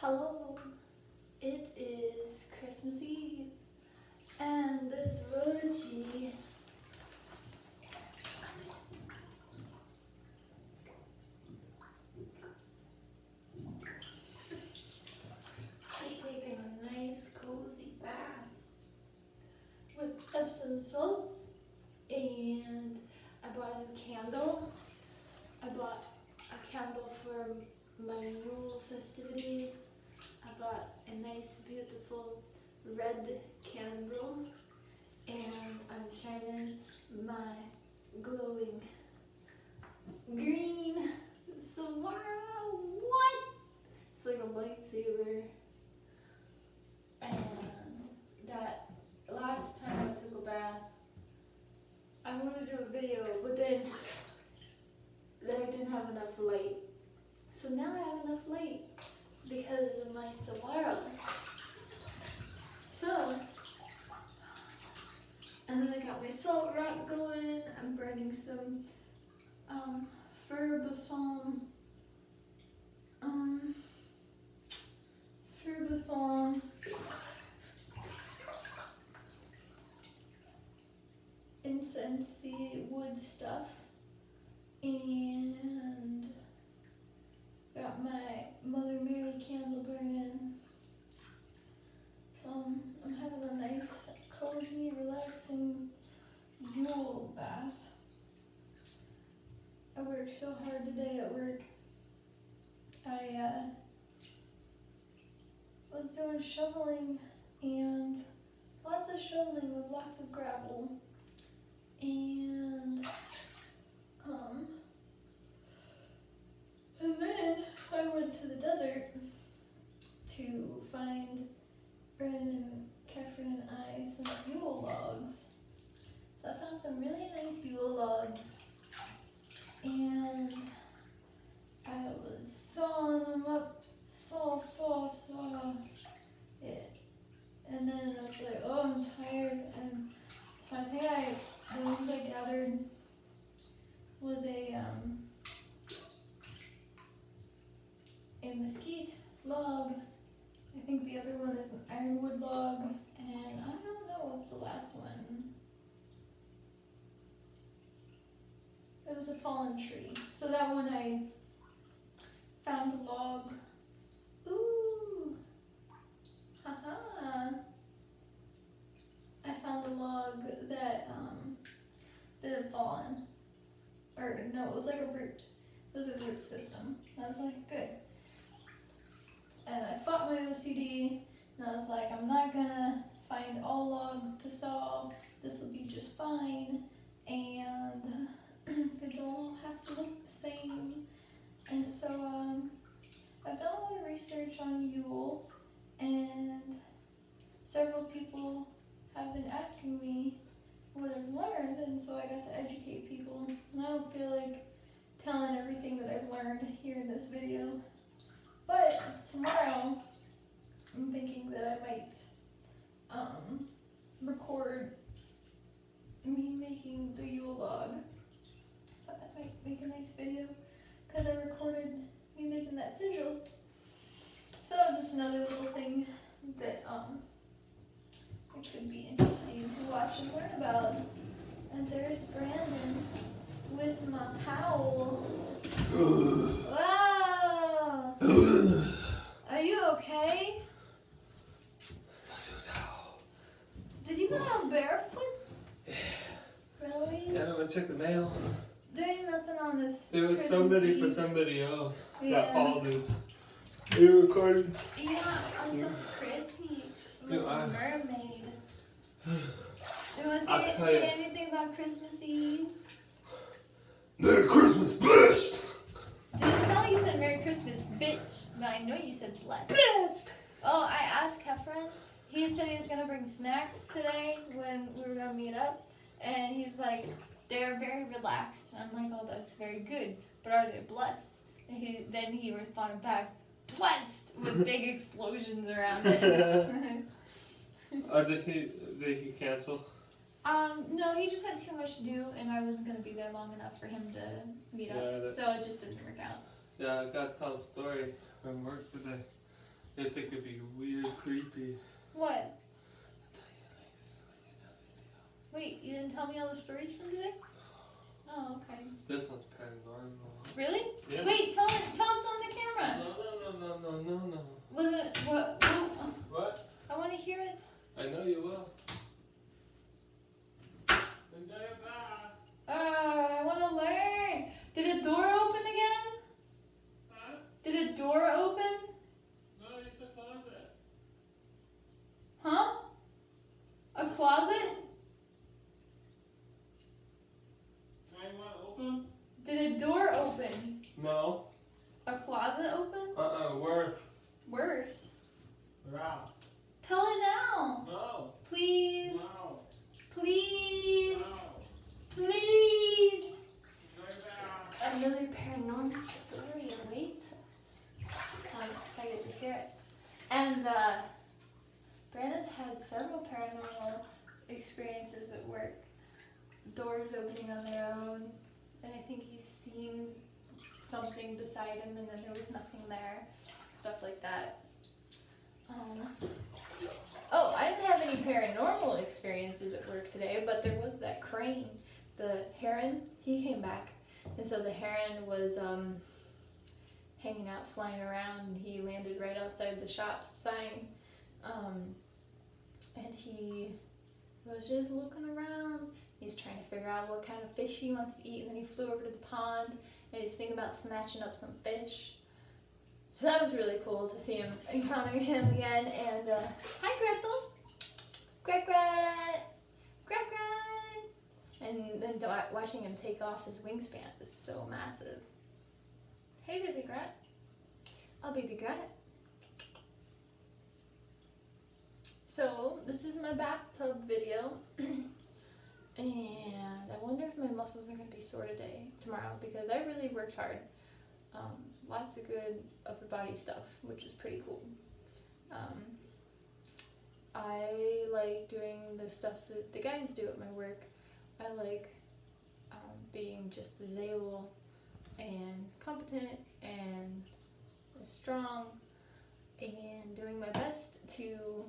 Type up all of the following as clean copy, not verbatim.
Hello, it is Christmas Eve, and this Rosie she's taking a nice cozy bath with Epsom salts, and I bought a new candle. I bought a candle for my Yule festivities. I bought a nice, beautiful red candle, and I'm shining my glowing green swirl. What? It's like a lightsaber. And that last time I took a bath, I wanted to do a video, but then I didn't have enough light. So now I have enough light because of my swirl. So, and then I got my salt rock going. I'm burning some Furbalsam incense wood stuff, and got my Mother Mary candle burning. So I'm having a nice, cozy, relaxing Yule bath. I worked so hard today at work. I was doing shoveling, and lots of shoveling with lots of gravel. And then I went to the desert to find Brandon, Catherine, and I some Yule logs. So I found some really nice Yule logs, and I was sawing them up, saw it. And then I was like, oh, I'm tired. And so I think the ones I gathered was a mesquite log. I think the other one is an ironwood log, and I don't know if the last one, it was a fallen tree. So that one I found a log. Ooh, haha. I found a log that had fallen. Or no, it was like a root. It was a root system. And I was like, good. And I fought my OCD, and I was like, I'm not gonna find all logs to saw. This will be just fine, and they don't all have to look the same. And so I've done a lot of research on Yule, and several people have been asking me what I've learned, and so I got to educate people. And I don't feel like telling everything that I've learned here in this video. But tomorrow, I'm thinking that I might record me making the Yule log. I thought that might make a nice video, because I recorded me making that sigil. So just another little thing that it could be interesting to watch and learn about. And there's Brandon with my towel. Wow! Are you okay? Did you go out barefoot? Yeah. Really? Yeah, I went to check the mail. There ain't nothing on this. There was Christmas somebody Eve. for somebody else Yeah. that called me. Are you recording? Yeah, I'm so pretty. You Little are. mermaid. Do you want to I'll say, tell you. anything about Christmas Eve? Merry Christmas, bitch! Didn't tell you said Merry Christmas, bitch. But I know you said blessed. Best! Oh, I asked Kefren. He said he was going to bring snacks today when we were going to meet up. And he's like, they're very relaxed. And I'm like, oh, that's very good. But are they blessed? And then he responded back, blessed! With big explosions around it. Did he cancel? No, he just had too much to do, and I wasn't going to be there long enough for him to meet up. Yeah, So it just didn't work out. Yeah, I got to tell a story from work today. I think it'd be weird, creepy. What? Wait, you didn't tell me all the stories from today? Oh, okay. This one's paranormal. Really? Yeah. Wait, tell us on the camera. No. Was it what? What? I want to hear it. I know you will. Enjoy your bath. I want to learn. Did a door open again? Huh? Did a door open? No, it's the closet. Huh? A closet? Now you want to open? Did a door open? No. A closet open? Where? Worse. We're out. Tell it now. No. Please. No. Please. No. Please. Enjoy your bath. Another paranormal story awaits us. I'm excited to hear it. And Brandon's had several paranormal experiences at work. Doors opening on their own, and I think he's seen something beside him and then there was nothing there. Stuff like that. Oh, I didn't have any paranormal experiences at work today, but there was that crane. The heron, he came back. And so the heron was hanging out, flying around, and he landed right outside the shop sign. And he was just looking around. He's trying to figure out what kind of fish he wants to eat, and then he flew over to the pond, and he's thinking about snatching up some fish. So that was really cool to see him, encounter him again, and hi Gretel! Gret! And then watching him take off his wingspan is so massive. Hey baby Gret. Oh baby Gret. So this is my bathtub video. And I wonder if my muscles are going to be sore tomorrow, because I really worked hard. Lots of good upper body stuff, which is pretty cool. I like doing the stuff that the guys do at my work. I like being just as able and competent and strong and doing my best to...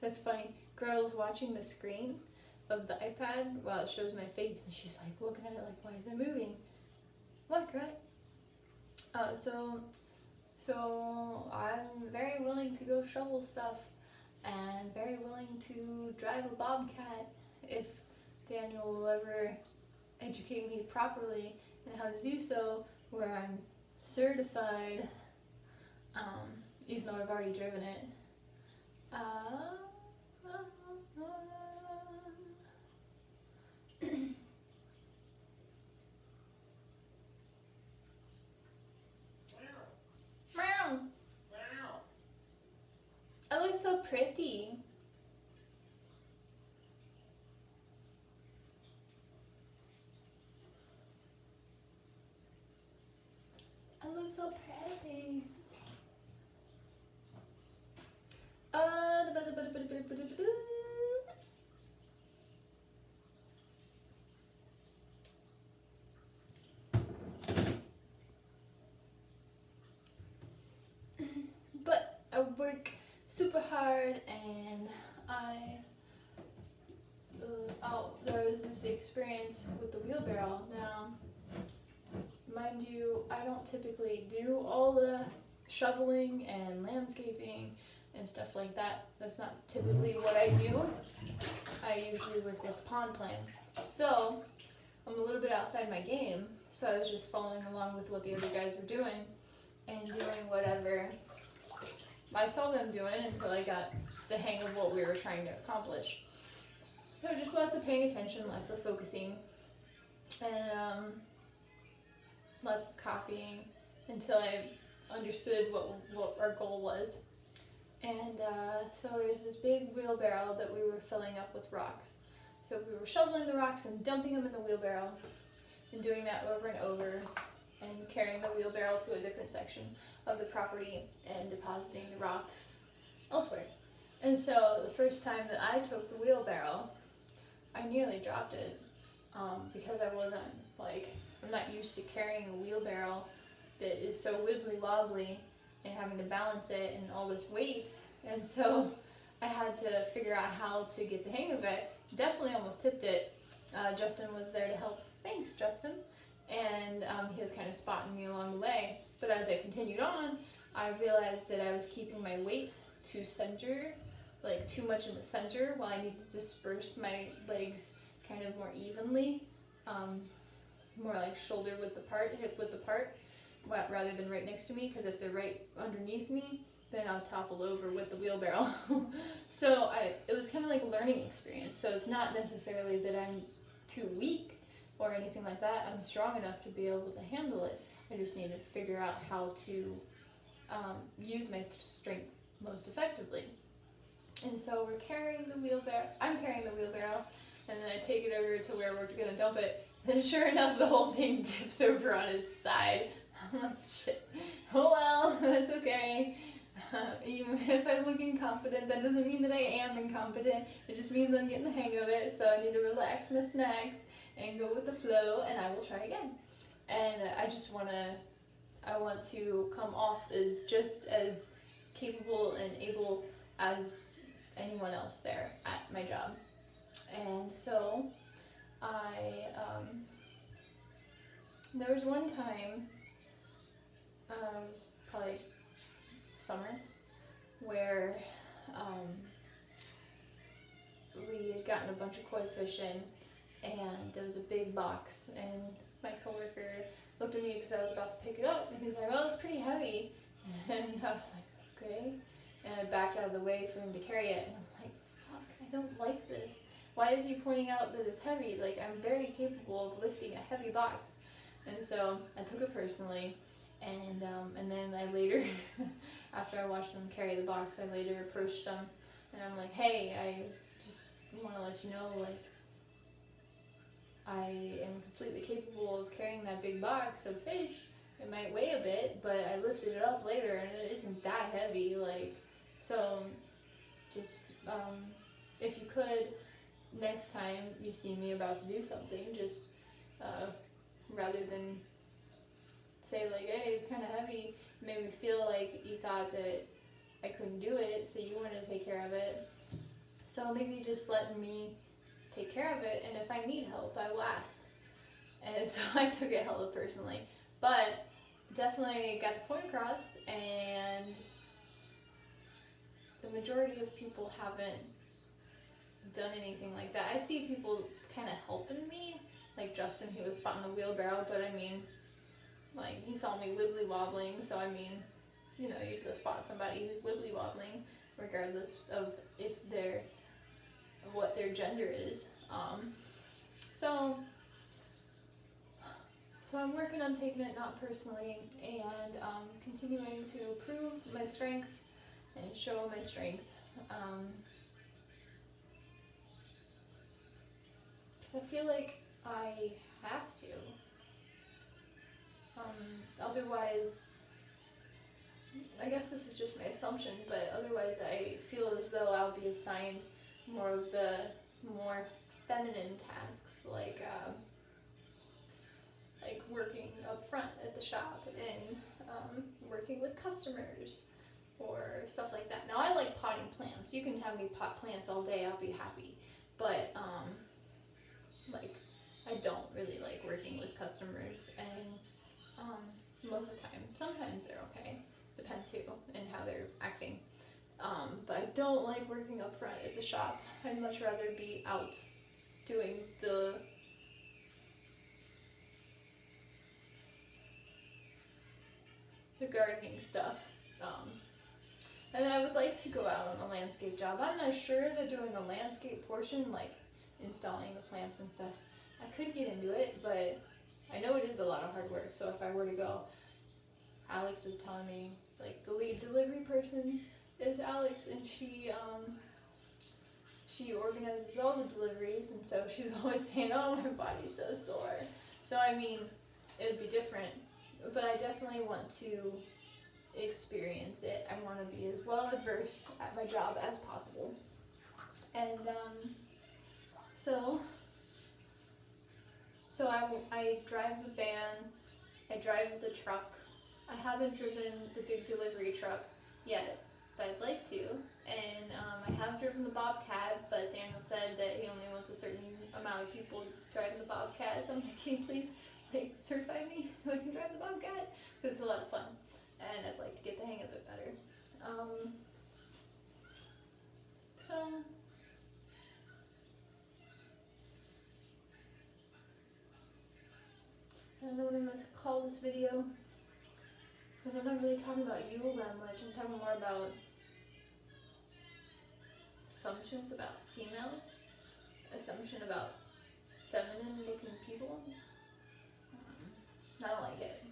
That's funny. Gretel's watching the screen of the iPad while it shows my face, and she's like looking at it like, why is it moving? What, Gret? So I'm very willing to go shovel stuff and very willing to drive a bobcat if Daniel will ever educate me properly in how to do so, where I'm certified, even though I've already driven it. I look so pretty. I look so pretty. But I work super hard, and there was this experience with the wheelbarrow. Now, mind you, I don't typically do all the shoveling and landscaping and stuff like that. That's not typically what I do. I usually work with pond plants. So I'm a little bit outside my game, so I was just following along with what the other guys were doing and doing whatever I saw them doing until I got the hang of what we were trying to accomplish. So just lots of paying attention, lots of focusing, and lots of copying until I understood what our goal was. And so there's this big wheelbarrow that we were filling up with rocks. So we were shoveling the rocks and dumping them in the wheelbarrow and doing that over and over and carrying the wheelbarrow to a different section of the property and depositing the rocks elsewhere. And so the first time that I took the wheelbarrow, I nearly dropped it because I'm not used to carrying a wheelbarrow that is so wibbly wobbly and having to balance it and all this weight. And so I had to figure out how to get the hang of it. Definitely almost tipped it. Justin was there to help. Thanks, Justin. And he was kind of spotting me along the way. But as I continued on, I realized that I was keeping my weight too center, like too much in the center, while I need to disperse my legs kind of more evenly, more like shoulder width apart, hip width apart, rather than right next to me, because if they're right underneath me, then I'll topple over with the wheelbarrow. So it was kind of like a learning experience. So it's not necessarily that I'm too weak or anything like that. I'm strong enough to be able to handle it. I just need to figure out how to use my strength most effectively. And so we're carrying the wheelbarrow. I'm carrying the wheelbarrow, and then I take it over to where we're gonna dump it. And sure enough, the whole thing tips over on its side. I'm like, shit. Oh well, that's okay. Even if I look incompetent, that doesn't mean that I am incompetent. It just means I'm getting the hang of it. So I need to relax my snacks and go with the flow, and I will try again. And I want to come off as just as capable and able as anyone else there at my job. And so there was one time, it was probably summer, where we had gotten a bunch of koi fish in, and there was a big box, and my coworker looked at me because I was about to pick it up, and he was like, "Well, it's pretty heavy," and I was like, "Okay," and I backed out of the way for him to carry it, and I'm like, "Fuck, I don't like this. Why is he pointing out that it's heavy? Like, I'm very capable of lifting a heavy box." And so I took it personally, and then I later, after I watched them carry the box, I later approached them, and I'm like, "Hey, I just want to let you know, like, I am completely capable of carrying that big box of fish. It might weigh a bit, but I lifted it up later, and it isn't that heavy, like, so just, if you could, next time you see me about to do something, just, rather than say like, hey, it's kind of heavy, made me feel like you thought that I couldn't do it, so you wanted to take care of it. So maybe just letting me take care of it, and if I need help, I will ask." And so I took it hella personally, but definitely got the point across, and the majority of people haven't done anything like that. I see people kind of helping me, like Justin, who was spotting the wheelbarrow, but I mean, like, he saw me wibbly wobbling, so I mean, you know, you'd go spot somebody who's wibbly wobbling, regardless of if they're, what their gender is. So I'm working on taking it not personally, and continuing to prove my strength and show my strength. Because I feel like I have to. Otherwise, I guess this is just my assumption, but otherwise I feel as though I'll be assigned more of the more feminine tasks, like working up front at the shop, and working with customers, or stuff like that. Now, I like potting plants. You can have me pot plants all day, I'll be happy. But like, I don't really like working with customers, and most of the time, sometimes they're okay, depends who and how they're acting. But I don't like working up front at the shop. I'd much rather be out doing the gardening stuff. And I would like to go out on a landscape job. I'm not sure that doing the landscape portion, like installing the plants and stuff, I could get into it, but I know it is a lot of hard work. So if I were to go, Alex is telling me, like, the lead delivery person is Alex, and she organizes all the deliveries, and so she's always saying, "Oh, my body's so sore." So I mean, it would be different, but I definitely want to experience it. I want to be as well versed at my job as possible. And so I drive the van, I drive the truck, I haven't driven the big delivery truck yet, but I'd like to. And I have driven the Bobcat, but Daniel said that he only wants a certain amount of people driving the Bobcat. So I'm like, can you please certify me so I can drive the Bobcat? Because it's a lot of fun, and I'd like to get the hang of it better. So I don't know what I'm gonna call this video, because I'm not really talking about Yule that much. I'm talking more about assumptions about females, assumption about feminine looking people. I don't like it.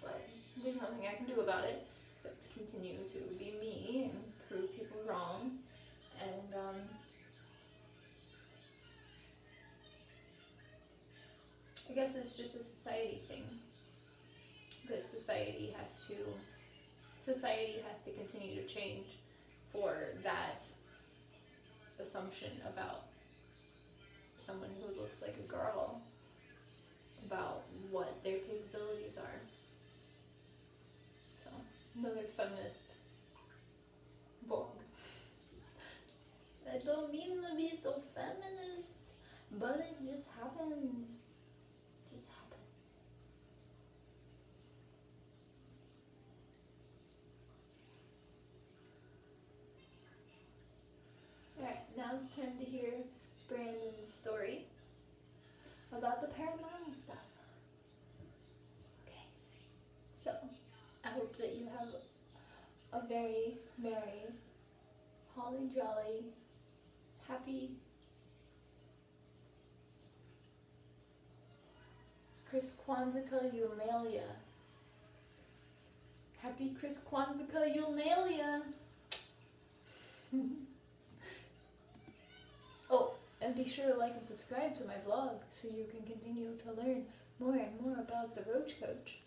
But there's nothing I can do about it except continue to be me and prove people wrong. And I guess it's just a society thing. Because society has to continue to change for that assumption about someone who looks like a girl, about what their capabilities are. So, another feminist book. I don't mean to be so feminist, but it just happens. It just happens. Alright, now it's time to hear Brandon's story about the paranormal stuff. Okay, so I hope that you have a very merry, holly jolly, happy Chris Kwanzaa Eunalia. Happy Chris Kwanzaa Eunalia. Oh, and be sure to like and subscribe to my blog so you can continue to learn more and more about the Roach Coach.